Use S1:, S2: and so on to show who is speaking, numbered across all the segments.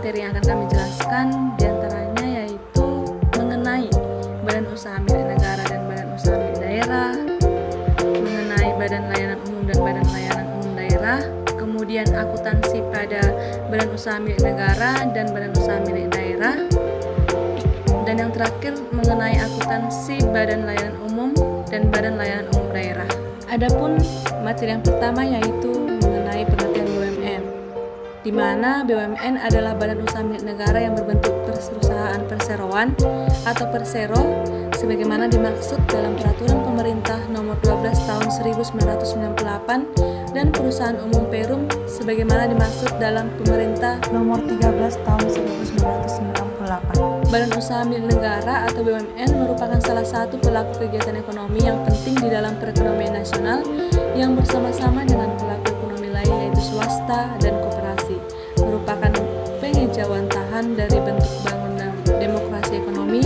S1: materi yang akan kami jelaskan diantaranya yaitu mengenai badan usaha milik negara dan badan usaha milik daerah, mengenai badan layanan umum dan badan layanan umum daerah, kemudian akuntansi pada badan usaha milik negara dan badan usaha milik daerah, dan yang terakhir mengenai akuntansi badan layanan umum dan badan layanan umum daerah. Adapun materi yang pertama yaitu mengenai pengertian BUMN, di mana BUMN adalah badan usaha milik negara yang berbentuk perusahaan perseroan atau persero sebagaimana dimaksud dalam Peraturan Pemerintah Nomor 12 Tahun 1998 dan perusahaan umum Perum sebagaimana dimaksud dalam Pemerintah Nomor 13 Tahun 1998. Badan usaha milik negara atau BUMN merupakan salah satu pelaku kegiatan ekonomi yang penting di dalam perekonomian nasional yang bersama-sama dengan pelaku ekonomi lain yaitu swasta dan koperasi, merupakan pengejawantahan dari bentuk bangunan demokrasi ekonomi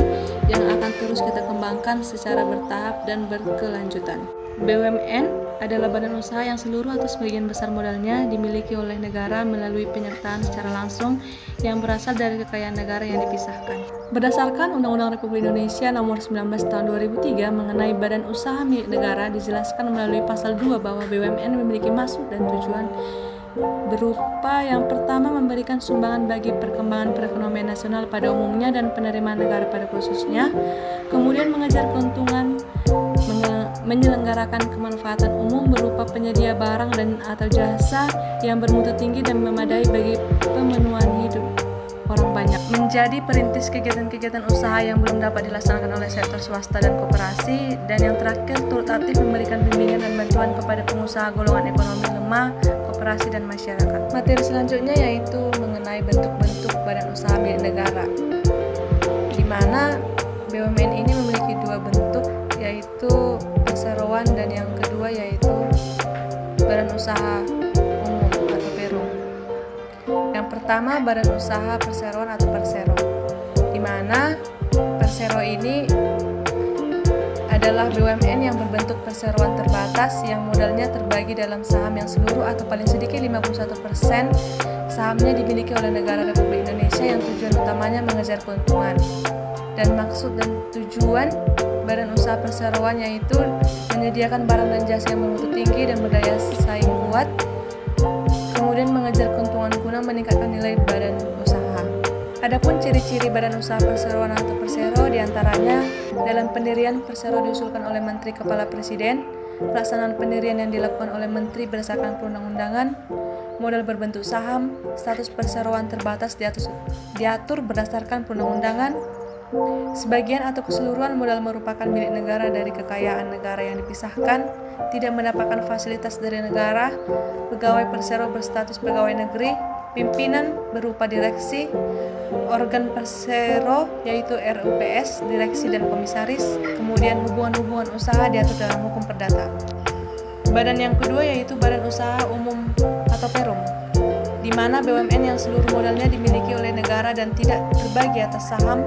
S1: yang akan terus kita kembangkan secara bertahap dan berkelanjutan. BUMN adalah badan usaha yang seluruh atau sebagian besar modalnya dimiliki oleh negara melalui penyertaan secara langsung yang berasal dari kekayaan negara yang dipisahkan. Berdasarkan Undang-Undang Republik Indonesia Nomor 19 Tahun 2003 mengenai badan usaha milik negara, dijelaskan melalui pasal 2 bahwa BUMN memiliki maksud dan tujuan berupa yang pertama memberikan sumbangan bagi perkembangan perekonomian nasional pada umumnya dan penerimaan negara pada khususnya, kemudian mengejar keuntungan, menyelenggarakan kemanfaatan umum berupa penyedia barang dan atau jasa yang bermutu tinggi dan memadai bagi pemenuhan hidup orang banyak, menjadi perintis kegiatan-kegiatan usaha yang belum dapat dilaksanakan oleh sektor swasta dan koperasi, dan yang terakhir turut aktif memberikan bimbingan dan bantuan kepada pengusaha golongan ekonomi lemah, koperasi dan masyarakat. Materi selanjutnya yaitu mengenai bentuk-bentuk badan usaha milik negara, di mana BUMN ini memiliki dua bentuk yaitu perseroan dan yang kedua yaitu badan usaha umum atau Perum. Yang pertama badan usaha perseroan atau persero, di mana persero ini adalah BUMN yang berbentuk perseroan terbatas yang modalnya terbagi dalam saham yang seluruh atau paling sedikit 51% sahamnya dimiliki oleh negara Republik Indonesia yang tujuan utamanya mengejar keuntungan. Dan maksud dan tujuan badan usaha perseroan yaitu menyediakan barang dan jasa yang bermutu tinggi dan berdaya saing kuat, kemudian mengejar keuntungan guna meningkatkan nilai badan usaha. Adapun ciri-ciri badan usaha perseroan atau persero diantaranya dalam pendirian persero diusulkan oleh Menteri Kepala Presiden, pelaksanaan pendirian yang dilakukan oleh Menteri berdasarkan perundang-undangan, modal berbentuk saham, status perseroan terbatas diatur berdasarkan perundang-undangan, sebagian atau keseluruhan modal merupakan milik negara dari kekayaan negara yang dipisahkan, tidak mendapatkan fasilitas dari negara, pegawai persero berstatus pegawai negeri, pimpinan berupa direksi, organ persero yaitu RUPS, direksi dan komisaris, kemudian hubungan-hubungan usaha diatur dalam hukum perdata. Badan yang kedua yaitu badan usaha umum atau Perum, di mana BUMN yang seluruh modalnya dimiliki oleh negara dan tidak terbagi atas saham.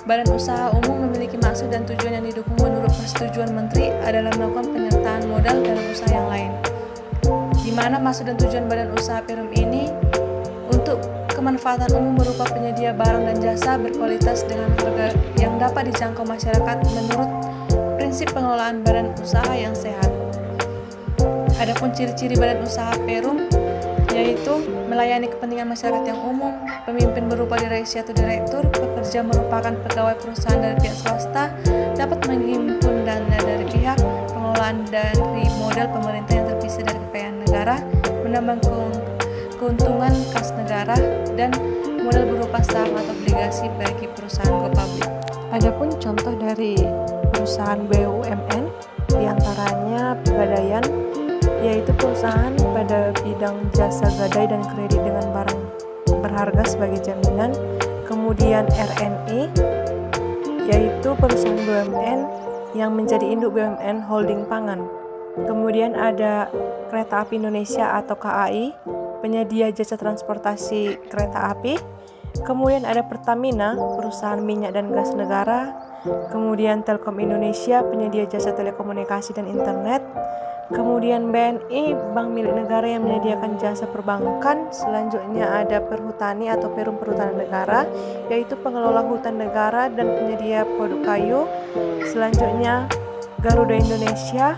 S1: Badan usaha umum memiliki maksud dan tujuan yang didukung menurut persetujuan Menteri adalah melakukan penyertaan modal dalam usaha yang lain, di mana maksud dan tujuan badan usaha Perum ini untuk kemanfaatan umum berupa penyedia barang dan jasa berkualitas dengan harga yang dapat dijangkau masyarakat menurut prinsip pengelolaan badan usaha yang sehat. Adapun ciri-ciri badan usaha Perum yaitu melayani kepentingan masyarakat yang umum, pemimpin berupa direksi atau direktur, pekerja merupakan pegawai perusahaan dari pihak swasta, dapat menghimpun dana dari pihak pengelolaan dari modal pemerintah yang terpisah dari kekayaan negara, menambah keuntungan kas negara, dan modal berupa saham atau obligasi bagi perusahaan go public. Adapun contoh dari perusahaan BUMN diantaranya Pegadaian, yaitu perusahaan pada bidang jasa gadai dan kredit dengan barang berharga sebagai jaminan. Kemudian RNI, yaitu perusahaan BUMN yang menjadi induk BUMN Holding Pangan. Kemudian ada Kereta Api Indonesia atau KAI, penyedia jasa transportasi kereta api. Kemudian ada Pertamina, perusahaan minyak dan gas negara. Kemudian Telkom Indonesia, penyedia jasa telekomunikasi dan internet. Kemudian BNI, bank milik negara yang menyediakan jasa perbankan. Selanjutnya ada Perhutani atau Perum Perhutanan Negara, yaitu pengelola hutan negara dan penyedia produk kayu. Selanjutnya Garuda Indonesia,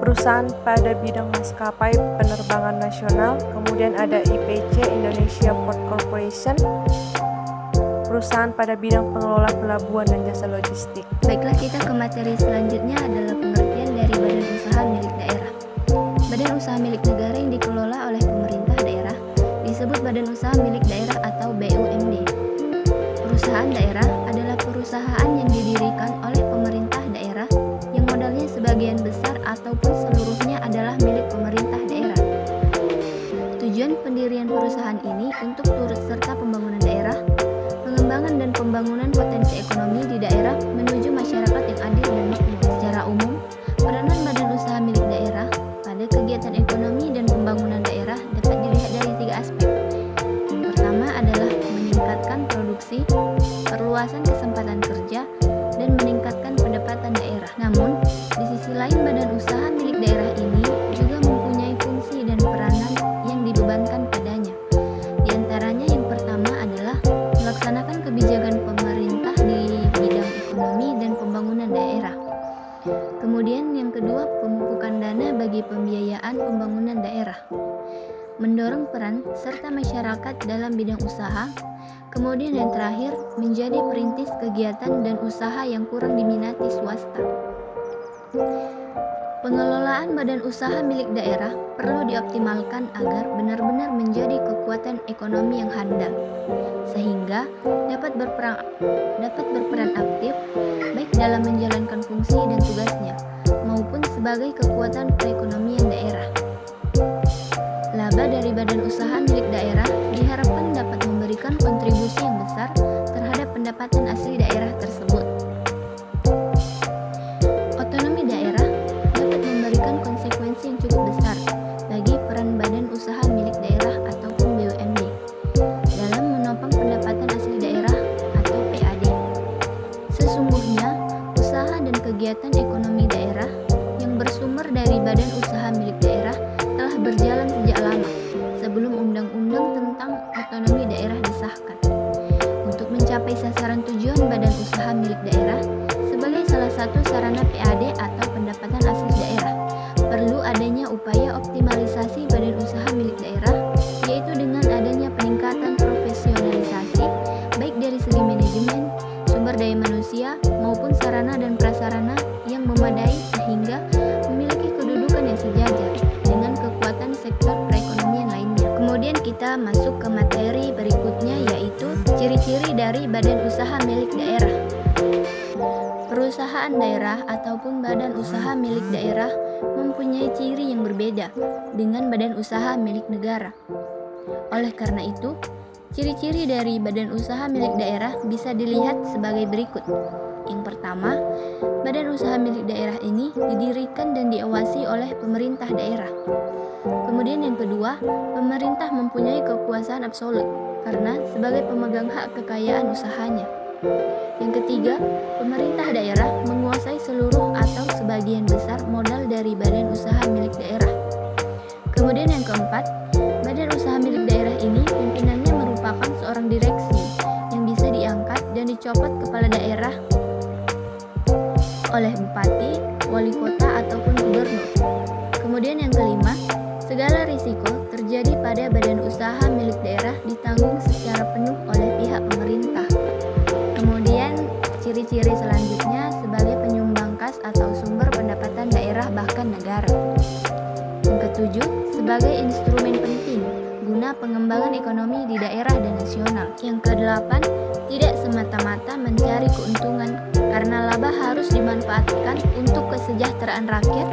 S1: perusahaan pada bidang maskapai penerbangan nasional. Kemudian ada IPC, Indonesia Port Corporation, perusahaan pada bidang pengelola pelabuhan dan jasa logistik.
S2: Baiklah, kita ke materi selanjutnya adalah pengertian dari badan usaha milik daerah. Badan usaha milik negara yang dikelola oleh pemerintah daerah disebut badan usaha milik daerah atau BUMD. Perusahaan daerah adalah perusahaan yang didirikan oleh pemerintah daerah yang modalnya sebagian besar ataupun seluruhnya adalah milik pemerintah daerah. Tujuan pendirian perusahaan ini untuk turut serta pembangunan daerah, pengembangan dan pembangunan potensi ekonomi di daerah menuju masyarakat yang adil dan makmur. Secara umum, peranan badan usaha milik daerah pada kegiatan ekonomi dan pembangunan daerah dapat dilihat dari 3 aspek. Yang pertama adalah meningkatkan produksi, perluasan kesempatan kerja, dan meningkatkan pendapatan daerah. Namun, di sisi lain badan usaha milik daerah ini juga mempunyai fungsi dan peranan yang dibebankan padanya. Di antaranya yang pertama adalah melaksanakan kebijakan pemerintah di bidang ekonomi dan pembangunan daerah. Kemudian yang kedua, pemupukan dana bagi pembiayaan pembangunan daerah. Mendorong peran serta masyarakat dalam bidang usaha. Kemudian yang terakhir, menjadi perintis kegiatan dan usaha yang kurang diminati swasta. Pengelolaan badan usaha milik daerah perlu dioptimalkan agar benar-benar menjadi kekuatan ekonomi yang handal, sehingga dapat berperan aktif baik dalam menjalankan fungsi dan tugasnya, maupun sebagai kekuatan perekonomian daerah. Laba dari badan usaha milik daerah diharapkan dapat memberikan kontribusi yang besar terhadap pendapatan asli daerah tersebut. Otonomi daerah dapat memberikan konsekuensi yang cukup besar bagi peran badan usaha milik daerah ataupun BUMD dalam menopang pendapatan asli daerah atau PAD. Sesungguhnya, usaha dan kegiatan ekonomi daerah yang bersumber dari badan usaha milik daerah telah berjalan sejak lama sebelum Undang-Undang tentang Otonomi Daerah disahkan. Untuk mencapai sasaran tujuan badan usaha milik daerah sebagai salah satu sarana PAD atau pendapatan asli daerah, perlu adanya upaya optimalisasi badan usaha milik daerah, yaitu dengan adanya peningkatan profesionalisasi baik dari segi manajemen, sumber daya manusia, maupun sarana dan prasarana yang memadai sehingga memiliki kedudukan yang sejajar dengan kekuatan sektor perekonomian lainnya. Kemudian kita masuk ke materi berikutnya, yaitu ciri-ciri dari badan usaha milik daerah. Perusahaan daerah ataupun badan usaha milik daerah mempunyai ciri yang berbeda dengan badan usaha milik negara. Oleh karena itu, ciri-ciri dari badan usaha milik daerah bisa dilihat sebagai berikut. Yang pertama, badan usaha milik daerah ini didirikan dan diawasi oleh pemerintah daerah. Kemudian yang kedua, pemerintah mempunyai kekuasaan absolut karena sebagai pemegang hak kekayaan usahanya. Yang ketiga, pemerintah daerah menguasai seluruh atau sebagian besar modal dari badan usaha milik daerah. Kemudian yang keempat, badan usaha milik daerah ini pimpinannya merupakan seorang direksi yang bisa diangkat dan dicopot kepala daerah oleh bupati, wali kota, ataupun gubernur. Kemudian yang kelima, segala risiko terjadi pada badan usaha milik daerah ditanggung secara penuh oleh pihak pemerintah. Kemudian ciri-ciri selanjutnya sebagai penyumbang kas atau sumber pendapatan daerah bahkan negara. Yang ketujuh, sebagai instrumen penting guna pengembangan ekonomi di daerah dan nasional. Yang kedelapan, tidak semata-mata mencari keuntungan karena laba harus dimanfaatkan untuk kesejahteraan rakyat.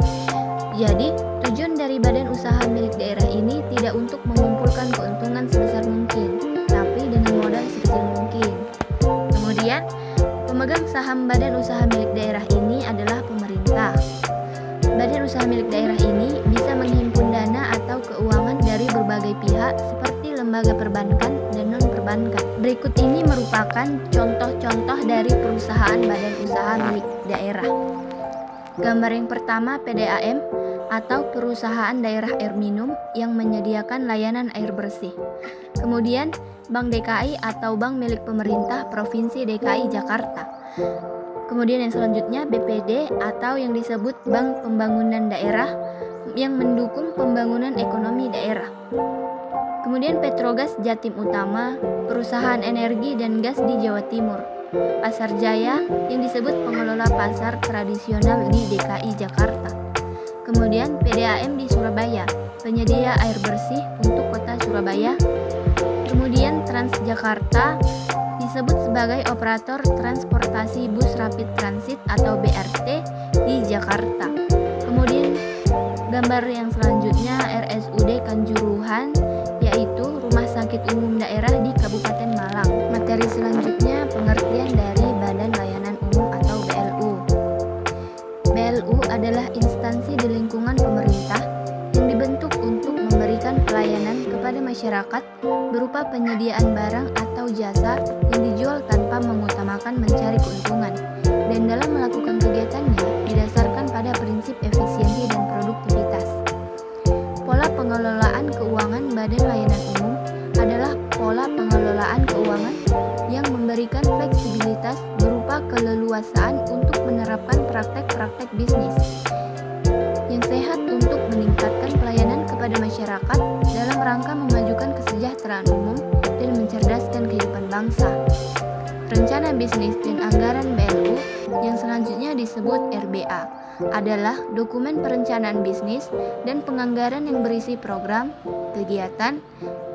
S2: Jadi, tujuan dari badan usaha milik daerah ini tidak untuk mengumpulkan keuntungan sebesar mungkin, tapi dengan modal sekecil mungkin. Kemudian, pemegang saham badan usaha milik daerah ini adalah pemerintah. Badan usaha milik daerah ini bisa menghimpun dana atau keuangan dari berbagai pihak seperti lembaga perbankan dan non-perbankan. Berikut ini merupakan contoh-contoh dari perusahaan badan usaha milik daerah. Gambar yang pertama PDAM atau Perusahaan Daerah Air Minum yang menyediakan layanan air bersih. Kemudian Bank DKI atau bank milik pemerintah Provinsi DKI Jakarta. Kemudian yang selanjutnya BPD atau yang disebut Bank Pembangunan Daerah yang mendukung pembangunan ekonomi daerah. Kemudian Petrogas Jatim Utama, perusahaan energi dan gas di Jawa Timur. Pasar Jaya yang disebut pengelola pasar tradisional di DKI Jakarta. Kemudian PDAM di Surabaya, penyedia air bersih untuk kota Surabaya. Kemudian Transjakarta disebut sebagai operator transportasi bus rapid transit atau BRT di Jakarta. Kemudian gambar yang selanjutnya RSUD Kanjuruhan, yaitu Rumah Sakit Umum Daerah di Kabupaten Malang. Materi selanjutnya pengertian dari Badan Layanan Umum atau BLU. BLU adalah instansi di lingkungan pemerintah yang dibentuk untuk memberikan pelayanan kepada masyarakat berupa penyediaan barang atau jasa yang dijual tanpa mengutamakan mencari keuntungan, dan dalam melakukan kegiatannya didasarkan pada prinsip efisiensi dan produktivitas. Pola pengelolaan keuangan Badan Layanan Umum adalah pola pengelolaan keuangan yang memberikan fleksibilitas berupa keleluasaan untuk menerapkan praktek-praktek bisnis yang sehat untuk meningkatkan pelayanan kepada masyarakat dalam rangka memajukan kesejahteraan umum dan mencerdaskan kehidupan bangsa. Rencana bisnis dan anggaran BLU yang selanjutnya disebut RBA adalah dokumen perencanaan bisnis dan penganggaran yang berisi program, kegiatan,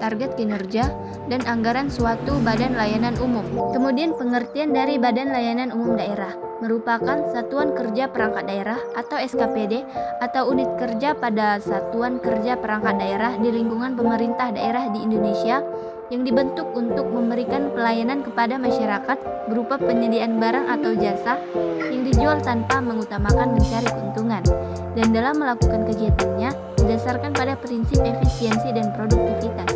S2: target kinerja, dan anggaran suatu badan layanan umum. Kemudian pengertian dari Badan Layanan Umum Daerah merupakan satuan kerja perangkat daerah atau SKPD atau unit kerja pada satuan kerja perangkat daerah di lingkungan pemerintah daerah di Indonesia yang dibentuk untuk memberikan pelayanan kepada masyarakat berupa penyediaan barang atau jasa yang dijual tanpa mengutamakan mencari keuntungan, dan dalam melakukan kegiatannya didasarkan pada prinsip efisiensi dan produktivitas.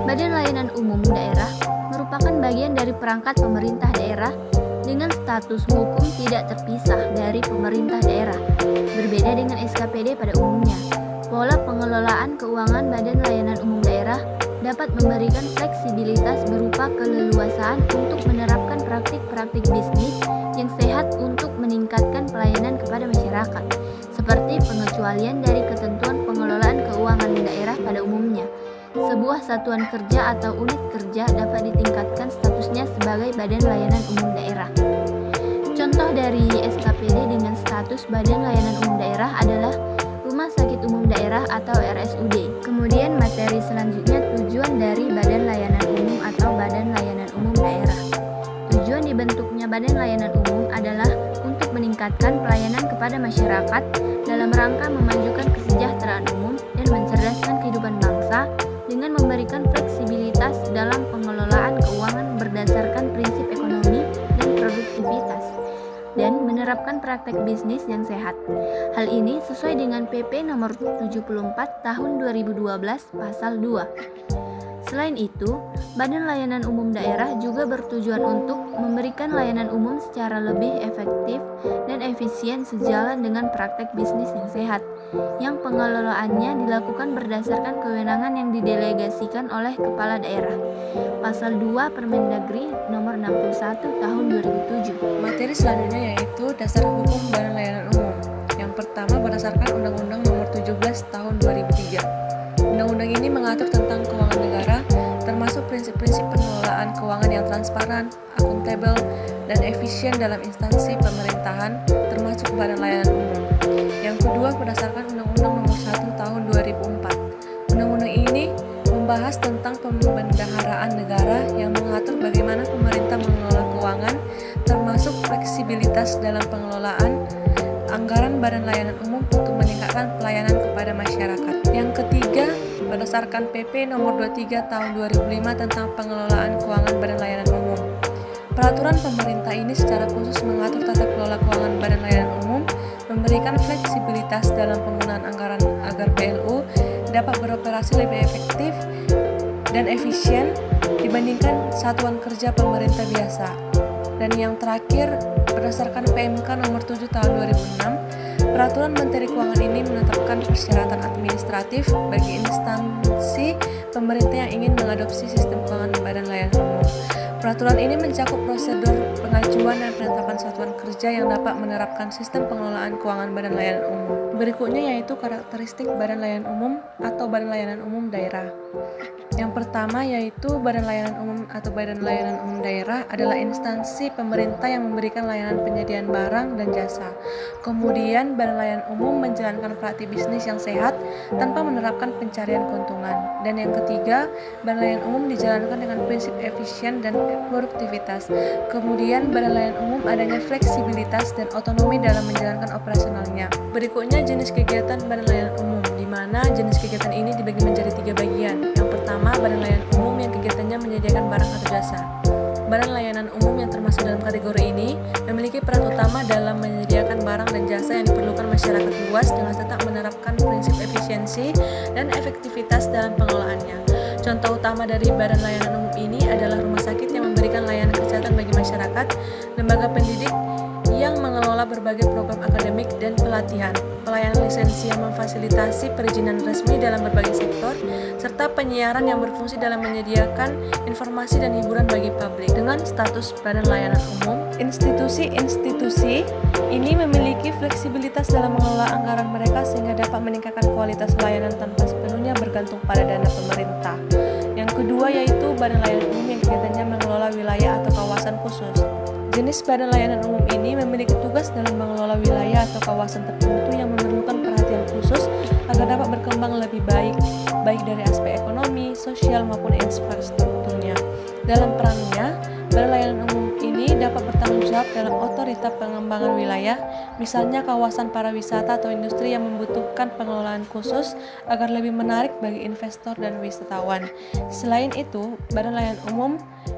S2: Badan Layanan Umum Daerah merupakan bagian dari perangkat pemerintah daerah dengan status hukum tidak terpisah dari pemerintah daerah, berbeda dengan SKPD pada umumnya. Pola pengelolaan keuangan Badan Layanan Umum Daerah dapat memberikan fleksibilitas berupa keleluasaan untuk menerapkan praktik-praktik bisnis yang sehat untuk meningkatkan pelayanan kepada masyarakat, seperti pengecualian dari ketentuan pengelolaan keuangan daerah pada umumnya. Sebuah satuan kerja atau unit kerja dapat ditingkatkan statusnya sebagai Badan Layanan Umum Daerah. Contoh dari SKPD dengan status Badan Layanan Umum Daerah adalah Rumah Sakit Umum Daerah atau RSUD. Kemudian materi selanjutnya tujuan dari Badan Layanan Umum atau Badan Layanan Umum Daerah. Tujuan dibentuknya Badan Layanan Umum adalah untuk meningkatkan pelayanan kepada masyarakat dalam rangka memajukan kesejahteraan umum dan mencerdaskan kehidupan bangsa dengan memberikan fleksibilitas dalam pengelolaan keuangan berdasarkan prinsip ekonomi dan produktivitas, dan menerapkan praktek bisnis yang sehat. Hal ini sesuai dengan PP nomor 74 tahun 2012 pasal 2. Selain itu, Badan Layanan Umum Daerah juga bertujuan untuk memberikan layanan umum secara lebih efektif dan efisien sejalan dengan praktek bisnis yang sehat, yang pengelolaannya dilakukan berdasarkan kewenangan yang didelegasikan oleh Kepala Daerah. Pasal 2 Permendagri nomor 61 tahun 2007.
S1: Materi selanjutnya yaitu dasar hukum Badan Layanan Umum. Yang pertama berdasarkan Undang-Undang nomor 17 tahun 2003. Undang-undang ini mengatur tentang keuangan negara, termasuk prinsip-prinsip pengelolaan keuangan yang transparan, akuntabel, dan efisien dalam instansi pemerintahan, termasuk Badan Layanan Umum. Yang kedua berdasarkan Undang-Undang nomor 1 tahun 2004. Undang-undang ini membahas tentang pembendaharaan negara yang mengatur bagaimana pemerintah mengelola keuangan, termasuk fleksibilitas dalam pengelolaan anggaran Badan Layanan Umum untuk meningkatkan pelayanan kepada masyarakat. Yang ketiga, berdasarkan PP nomor 23 tahun 2005 tentang pengelolaan keuangan Badan Layanan Umum. Peraturan pemerintah ini secara khusus mengatur tata kelola keuangan Badan Layanan Umum, memberikan fleksibilitas dalam penggunaan anggaran agar BLU dapat beroperasi lebih efektif dan efisien dibandingkan satuan kerja pemerintah biasa. Dan yang terakhir, berdasarkan PMK nomor 7 tahun 2006, Peraturan Menteri Keuangan ini menetapkan persyaratan administratif bagi instansi pemerintah yang ingin mengadopsi sistem keuangan Badan Layanan Umum. Peraturan ini mencakup prosedur pengajuan dan penetapan satuan kerja yang dapat menerapkan sistem pengelolaan keuangan Badan Layanan Umum. Berikutnya yaitu karakteristik Badan Layanan Umum atau Badan Layanan Umum Daerah. Yang pertama yaitu Badan Layanan Umum atau Badan Layanan Umum Daerah adalah instansi pemerintah yang memberikan layanan penyediaan barang dan jasa. Kemudian Badan Layanan Umum menjalankan praktik bisnis yang sehat tanpa menerapkan pencarian keuntungan. Dan yang ketiga, Badan Layanan Umum dijalankan dengan prinsip efisien dan produktivitas. Kemudian Badan Layanan Umum adanya fleksibilitas dan otonomi dalam menjalankan operasionalnya. Berikutnya jenis kegiatan Badan Layanan Umum, di mana jenis kegiatan ini dibagi menjadi 3 bagian. Yang pertama, Badan Layanan Umum yang kegiatannya menyediakan barang atau jasa. Badan Layanan Umum yang termasuk dalam kategori ini memiliki peran utama dalam menyediakan barang dan jasa yang diperlukan masyarakat luas dengan tetap menerapkan prinsip efisiensi dan efektivitas dalam pengelolaannya. Contoh utama dari Badan Layanan Umum ini adalah rumah sakit yang memberikan layanan kesehatan bagi masyarakat, lembaga pendidik yang mengelola berbagai program akademik dan pelatihan, pelayanan lisensi yang memfasilitasi perizinan resmi dalam berbagai sektor, serta penyiaran yang berfungsi dalam menyediakan informasi dan hiburan bagi publik. Dengan status Badan Layanan Umum, institusi-institusi ini memiliki fleksibilitas dalam mengelola anggaran mereka sehingga dapat meningkatkan kualitas layanan tanpa sepenuhnya bergantung pada dana pemerintah. Yang kedua yaitu Badan Layanan Umum yang kegiatannya mengelola wilayah atau kawasan khusus. Jenis Badan Layanan Umum ini memiliki tugas dalam mengelola wilayah atau kawasan tertentu yang memerlukan perhatian khusus agar dapat berkembang lebih baik dari aspek ekonomi, sosial maupun infrastrukturnya. Dalam perannya, Badan Layanan Umum ini dapat bertanggung jawab dalam otorita pengembangan wilayah, misalnya kawasan pariwisata atau industri yang membutuhkan pengelolaan khusus agar lebih menarik bagi investor dan wisatawan. Selain itu, Badan Layanan Umum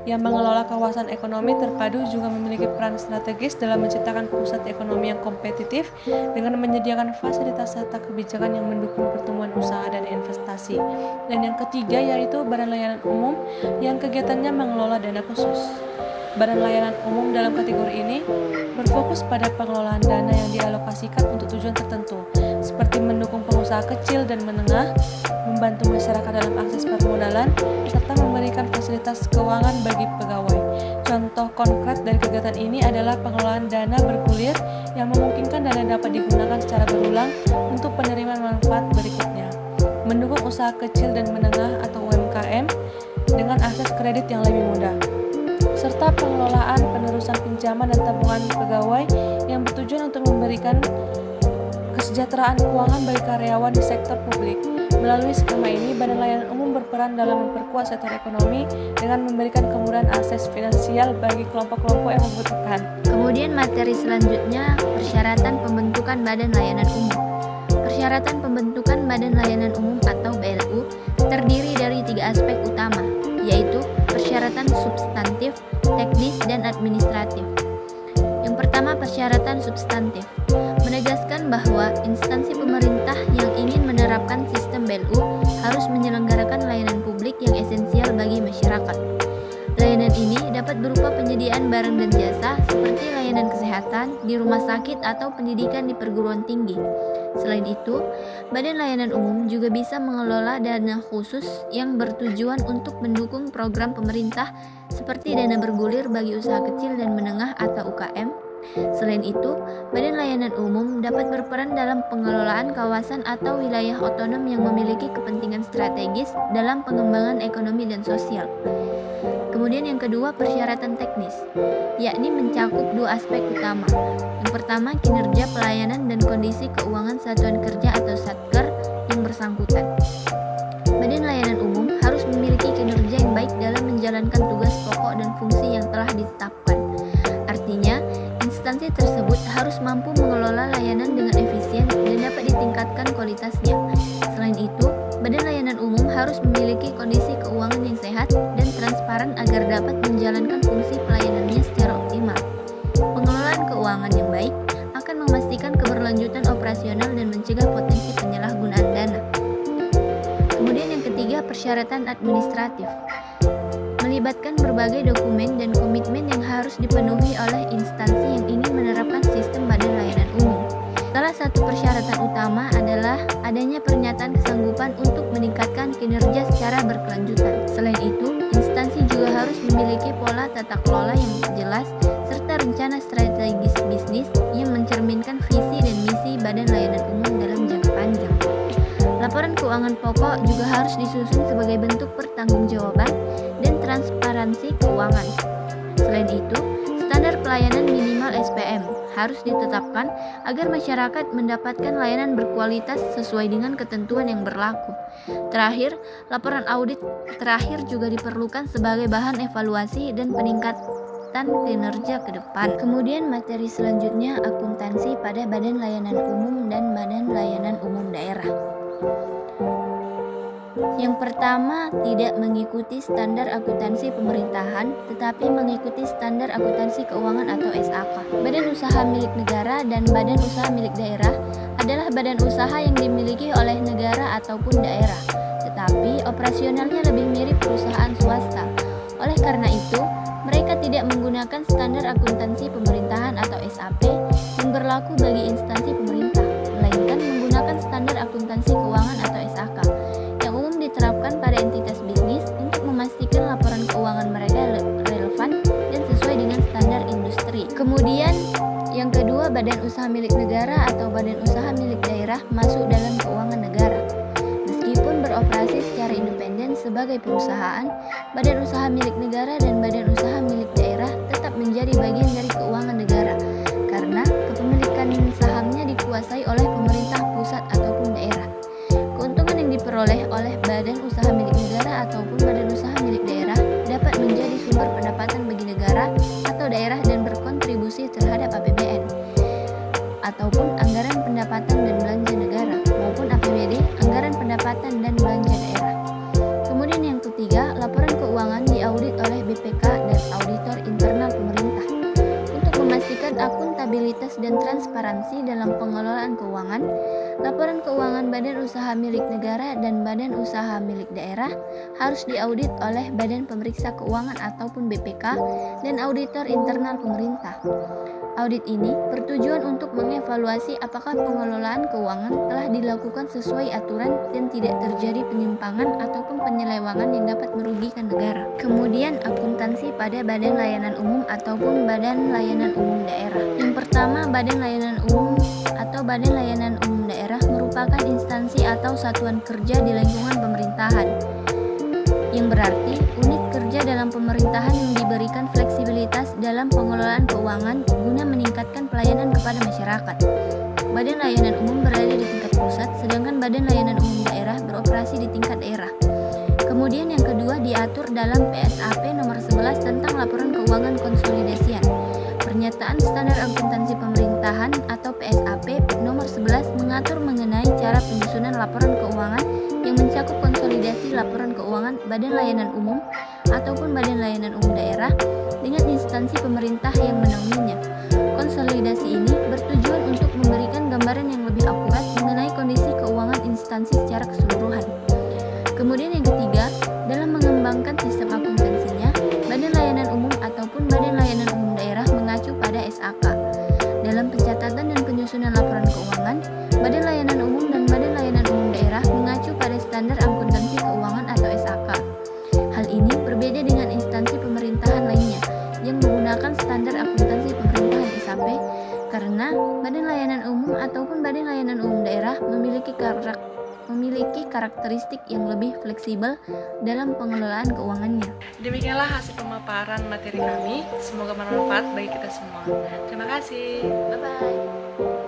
S1: yang mengelola kawasan ekonomi terpadu juga memiliki peran strategis dalam menciptakan pusat ekonomi yang kompetitif dengan menyediakan fasilitas serta kebijakan yang mendukung pertumbuhan usaha dan investasi. Dan yang ketiga yaitu Badan Layanan Umum yang kegiatannya mengelola dana khusus. Badan Layanan Umum dalam kategori ini berfokus pada pengelolaan dana yang dialokasikan untuk tujuan tertentu, seperti mendukung pengusaha kecil dan menengah, membantu masyarakat dalam akses permodalan, serta memberikan fasilitas keuangan bagi pegawai. Contoh konkret dari kegiatan ini adalah pengelolaan dana bergulir yang memungkinkan dana dapat digunakan secara berulang untuk penerimaan manfaat berikutnya, mendukung usaha kecil dan menengah atau UMKM dengan akses kredit yang lebih mudah, serta pengelolaan penerusan pinjaman dan tabungan pegawai yang bertujuan untuk memberikan kesejahteraan keuangan bagi karyawan di sektor publik. Melalui skema ini, Badan Layanan Umum berperan dalam memperkuat sektor ekonomi dengan memberikan kemudahan akses finansial bagi kelompok-kelompok yang membutuhkan.
S2: Kemudian materi selanjutnya, persyaratan pembentukan Badan Layanan Umum. Persyaratan pembentukan Badan Layanan Umum atau BLU terdiri dari 3 aspek utama, yaitu persyaratan substantif, teknis, dan administratif. Yang pertama, persyaratan substantif menegaskan bahwa instansi pemerintah yang ingin menerapkan sistem BLU harus menyelenggarakan layanan publik yang esensial bagi masyarakat. Layanan ini dapat berupa penyediaan barang dan jasa seperti layanan kesehatan di rumah sakit atau pendidikan di perguruan tinggi. Selain itu, Badan Layanan Umum juga bisa mengelola dana khusus yang bertujuan untuk mendukung program pemerintah seperti dana bergulir bagi usaha kecil dan menengah atau UKM. Selain itu, Badan Layanan Umum dapat berperan dalam pengelolaan kawasan atau wilayah otonom yang memiliki kepentingan strategis dalam pengembangan ekonomi dan sosial. Kemudian yang kedua, persyaratan teknis, yakni mencakup 2 aspek utama. Yang pertama, kinerja pelayanan dan kondisi keuangan satuan kerja atau satker yang bersangkutan. Badan Layanan Umum harus memiliki kinerja yang baik dalam menjalankan tugas pokok dan fungsi yang telah ditetapkan. Artinya, instansi tersebut harus mampu mengelola layanan dengan efisien dan dapat ditingkatkan kualitasnya. Selain itu, Badan Layanan Umum harus memiliki kondisi keuangan yang sehat dan transparan agar dapat menjalankan fungsi pelayanannya secara optimal. Pengelolaan keuangan yang baik akan memastikan keberlanjutan operasional dan mencegah potensi penyalahgunaan dana. Kemudian yang ketiga, persyaratan administratif melibatkan berbagai dokumen dan komitmen yang harus dipenuhi oleh instansi yang ingin menerapkan sistem badan layanan umum. Salah satu persyaratan utama adalah adanya pernyataan kesanggupan untuk meningkatkan kinerja secara berkelanjutan. Selain itu, instansi juga harus memiliki pola tata kelola yang jelas serta rencana strategis bisnis yang mencerminkan visi dan misi badan layanan umum dalam jangka panjang. Laporan keuangan pokok juga harus disusun sebagai bentuk pertanggungjawaban dan transparansi keuangan. Selain itu, standar pelayanan minimal SPM harus ditetapkan agar masyarakat mendapatkan layanan berkualitas sesuai dengan ketentuan yang berlaku. Terakhir, laporan audit terakhir juga diperlukan sebagai bahan evaluasi dan peningkatan kinerja ke depan. Kemudian materi selanjutnya akuntansi pada Badan Layanan Umum dan Badan Layanan Umum Daerah. Yang pertama, tidak mengikuti standar akuntansi pemerintahan, tetapi mengikuti standar akuntansi keuangan atau SAK. Badan usaha milik negara dan badan usaha milik daerah adalah badan usaha yang dimiliki oleh negara ataupun daerah, tetapi operasionalnya lebih mirip perusahaan swasta. Oleh karena itu, mereka tidak menggunakan standar akuntansi pemerintahan atau SAP yang berlaku bagi instansi pemerintah, melainkan menggunakan standar akuntansi keuangan atau SAK yang umum diterapkan pada entitas bisnis untuk memastikan laporan keuangan mereka relevan dan sesuai dengan standar industri. Kemudian, yang kedua, badan usaha milik negara atau badan usaha milik daerah masuk dalam keuangan negara. Meskipun beroperasi secara independen sebagai perusahaan, badan usaha milik negara dan badan usaha milik daerah tetap menjadi bagian dari keuangan negara karena kepemilikan sahamnya dikuasai oleh pemerintah pusat ataupun daerah. Keuntungan yang diperoleh oleh badan usaha milik negara ataupun badan usaha milik daerah dapat menjadi sumber pendapatan bagi negara atau daerah dan berkontribusi terhadap APBN ataupun anggaran pendapatan dan belanja negara maupun APBD, anggaran pendapatan dan belanja daerah. Kemudian yang ketiga, laporan keuangan diaudit oleh BPK dan auditor internal pemerintah. Untuk memastikan akuntabilitas dan transparansi dalam pengelolaan keuangan, laporan keuangan badan usaha milik negara dan badan usaha milik daerah harus diaudit oleh Badan Pemeriksa Keuangan ataupun BPK dan auditor internal pemerintah. Audit ini bertujuan untuk mengevaluasi apakah pengelolaan keuangan telah dilakukan sesuai aturan dan tidak terjadi penyimpangan ataupun penyelewangan yang dapat merugikan negara. Kemudian akuntansi pada Badan Layanan Umum ataupun Badan Layanan Umum Daerah. Yang pertama, Badan Layanan Umum atau Badan Layanan Umum Daerah merupakan instansi atau satuan kerja di lingkungan pemerintahan, yang berarti unit kerja dalam pemerintahan yang diberikan fleksibilitas dalam pengelolaan keuangan guna meningkatkan pelayanan kepada masyarakat. Badan Layanan Umum berada di tingkat pusat, sedangkan Badan Layanan Umum Daerah beroperasi di tingkat daerah. Kemudian yang kedua diatur dalam PSAP nomor 11 tentang laporan keuangan konsolidasian. Pernyataan Standar Akuntansi Pemerintahan atau PSAP nomor 11 mengatur mengenai cara penyusunan laporan keuangan yang mencakup konsolidasi laporan keuangan Badan Layanan Umum ataupun Badan Layanan Umum Daerah dengan instansi pemerintah yang menaunginya. Konsolidasi ini bertujuan untuk memberikan gambaran yang lebih akurat mengenai kondisi keuangan instansi secara keseluruhan. Kemudian yang ketiga, dalam mengembangkan sistem akuntansinya, Badan Layanan Umum ataupun Badan Layanan Umum Daerah mengacu pada SAK. Dalam pencatatan dan penyusunan laporan keuangan, Badan Layanan Umum dan Badan Layanan Umum Daerah mengacu pada standar akuntansi keuangan atau SAK. Hal ini berbeda dengan instansi pemerintahan lainnya yang menggunakan standar akuntansi pemerintahan SAP karena Badan Layanan Umum ataupun Badan Layanan Umum Daerah memiliki karakteristik yang lebih fleksibel dalam pengelolaan keuangannya.
S1: Demikianlah hasil pemaparan materi kami. Semoga bermanfaat bagi kita semua. Terima kasih.
S2: Bye-bye.